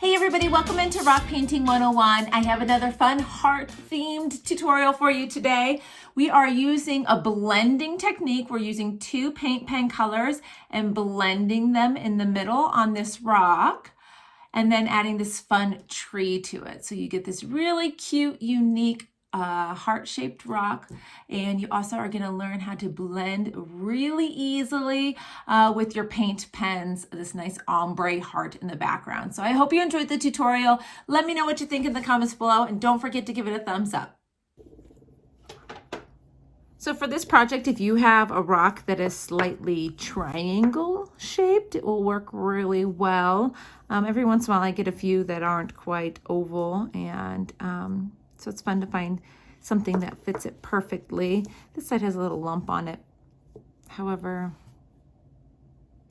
Hey everybody, welcome into Rock Painting 101. I have another fun heart-themed tutorial for you today. We are using a blending technique. We're using two paint pen colors and blending them in the middle on this rock, and then adding this fun tree to it. So you get this really cute, unique heart-shaped rock, and you also are going to learn how to blend really easily with your paint pens, this nice ombre heart in the background. So I hope you enjoyed the tutorial. Let me know what you think in the comments below, and don't forget to give it a thumbs up. So for this project, if you have a rock that is slightly triangle shaped, it will work really well. Every once in a while I get a few that aren't quite oval, and so it's fun to find something that fits it perfectly. This side has a little lump on it. However,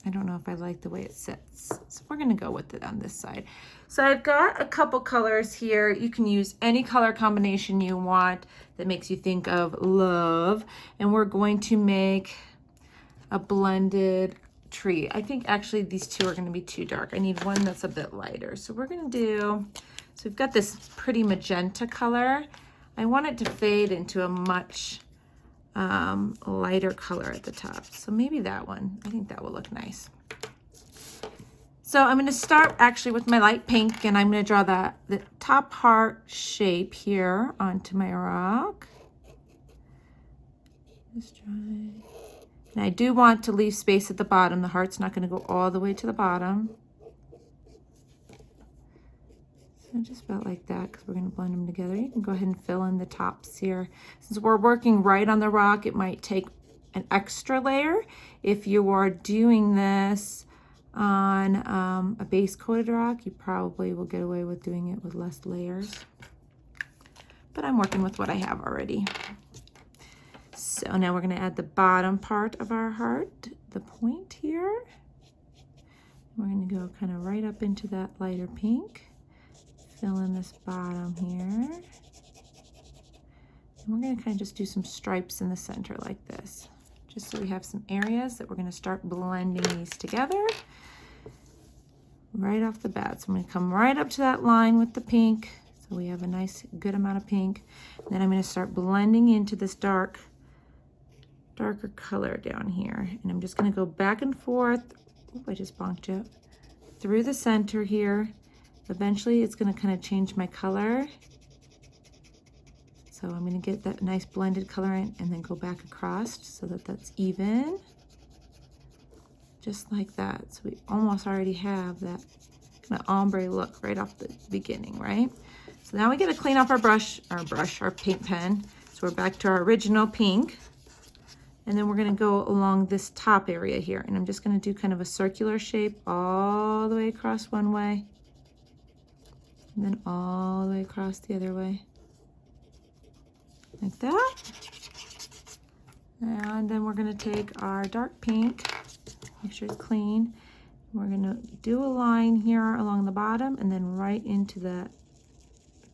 I don't know if I like the way it sits. So we're gonna go with it on this side. So I've got a couple colors here. You can use any color combination you want that makes you think of love. And we're going to make a blended tree. I think actually these two are gonna be too dark. I need one that's a bit lighter. So we're gonna do, so we've got this pretty magenta color. I want it to fade into a much lighter color at the top. So maybe that one. I think that will look nice. So I'm going to start actually with my light pink, and I'm going to draw the top heart shape here onto my rock. Just try. And I do want to leave space at the bottom. The heart's not going to go all the way to the bottom. So just about like that, because we're going to blend them together. You can go ahead and fill in the tops here. Since we're working right on the rock, it might take an extra layer. If you are doing this on a base coated rock, you probably will get away with doing it with less layers. But I'm working with what I have already. So now we're going to add the bottom part of our heart, the point here. We're going to go kind of right up into that lighter pink. Fill in this bottom here. And we're going to kind of just do some stripes in the center like this, just so we have some areas that we're going to start blending these together right off the bat. So I'm going to come right up to that line with the pink, so we have a nice good amount of pink. And then I'm going to start blending into this darker color down here, and I'm just going to go back and forth. Oop, I just bonked you through the center here. Eventually it's going to kind of change my color. So I'm going to get that nice blended color in and then go back across so that that's even. Just like that. So we almost already have that kind of ombre look right off the beginning, right? So now we got to clean off our our paint pen. So we're back to our original pink. And then we're going to go along this top area here. And I'm just going to do kind of a circular shape all the way across one way. And then all the way across the other way. Like that. And then we're going to take our dark pink, make sure it's clean. We're going to do a line here along the bottom and then right into that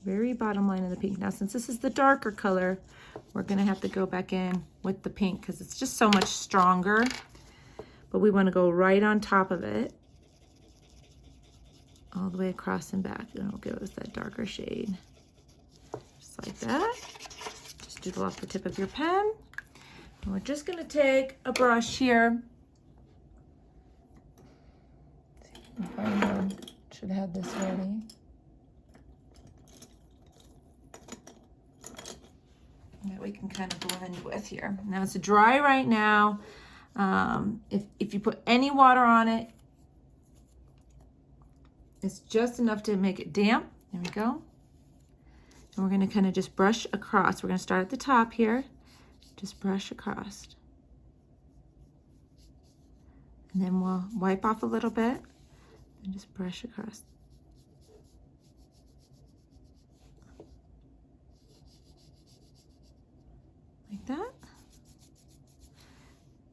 very bottom line of the pink. Now, since this is the darker color, we're going to have to go back in with the pink because it's just so much stronger. But we want to go right on top of it, all the way across and back, and it'll give us that darker shade. Just like that. Just doodle off the tip of your pen. And we're just going to take a brush here. Should have this ready. That we can kind of blend with here. Now it's dry right now. If you put any water on it, it's just enough to make it damp. There we go. And we're going to kind of just brush across. We're going to start at the top here. Just brush across. And then we'll wipe off a little bit and just brush across. Like that.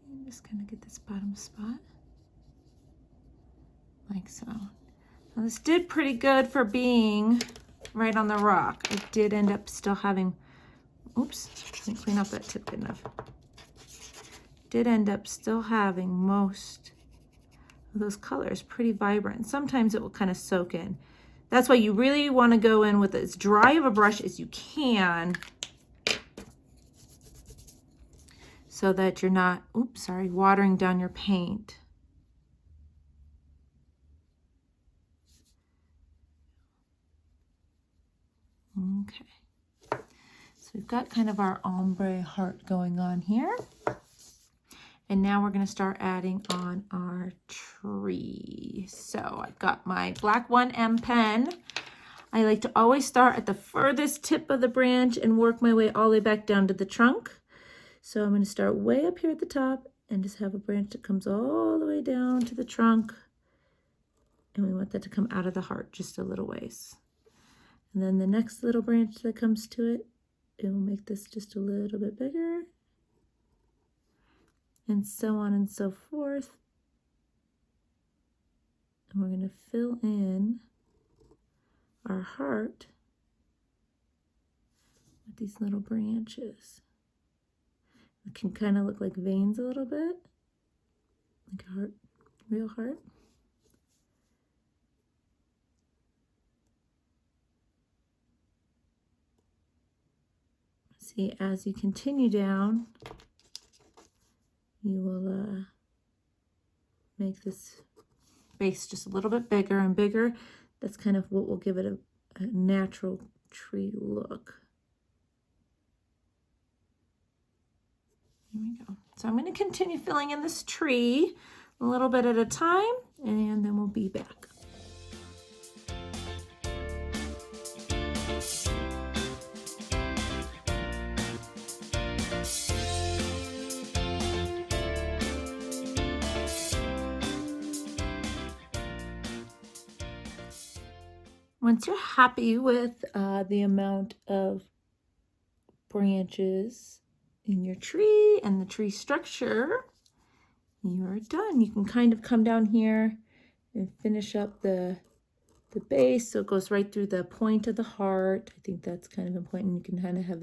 And just kind of get this bottom spot. Like so. Now this did pretty good for being right on the rock. I did end up still having, oops, didn't clean up that tip good enough. Did end up still having most of those colors pretty vibrant. Sometimes it will kind of soak in. That's why you really want to go in with as dry of a brush as you can so that you're not, oops, sorry, watering down your paint. Okay. So we've got kind of our ombre heart going on here. And now we're going to start adding on our tree. So I've got my black 1M pen. I like to always start at the furthest tip of the branch and work my way all the way back down to the trunk. So I'm going to start way up here at the top and just have a branch that comes all the way down to the trunk. And we want that to come out of the heart just a little ways. And then the next little branch that comes to it, it will make this just a little bit bigger. And so on and so forth. And we're going to fill in our heart with these little branches. It can kind of look like veins a little bit, like a heart, real heart. See, as you continue down, you will make this base just a little bit bigger and bigger. That's kind of what will give it a natural tree look. Here we go. So I'm going to continue filling in this tree a little bit at a time, and then we'll be back. Once you're happy with the amount of branches in your tree and the tree structure, you're done. You can kind of come down here and finish up the base so it goes right through the point of the heart. I think that's kind of important. You can kind of have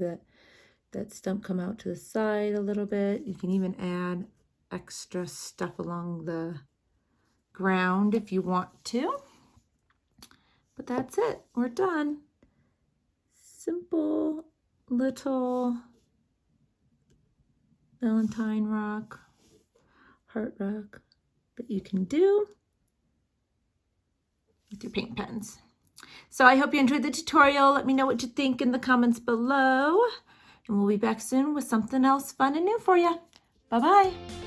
that stump come out to the side a little bit. You can even add extra stuff along the ground if you want to. But that's it. We're done. Simple little Valentine rock, heart rock that you can do with your paint pens. So I hope you enjoyed the tutorial. Let me know what you think in the comments below. And we'll be back soon with something else fun and new for you. Bye-bye.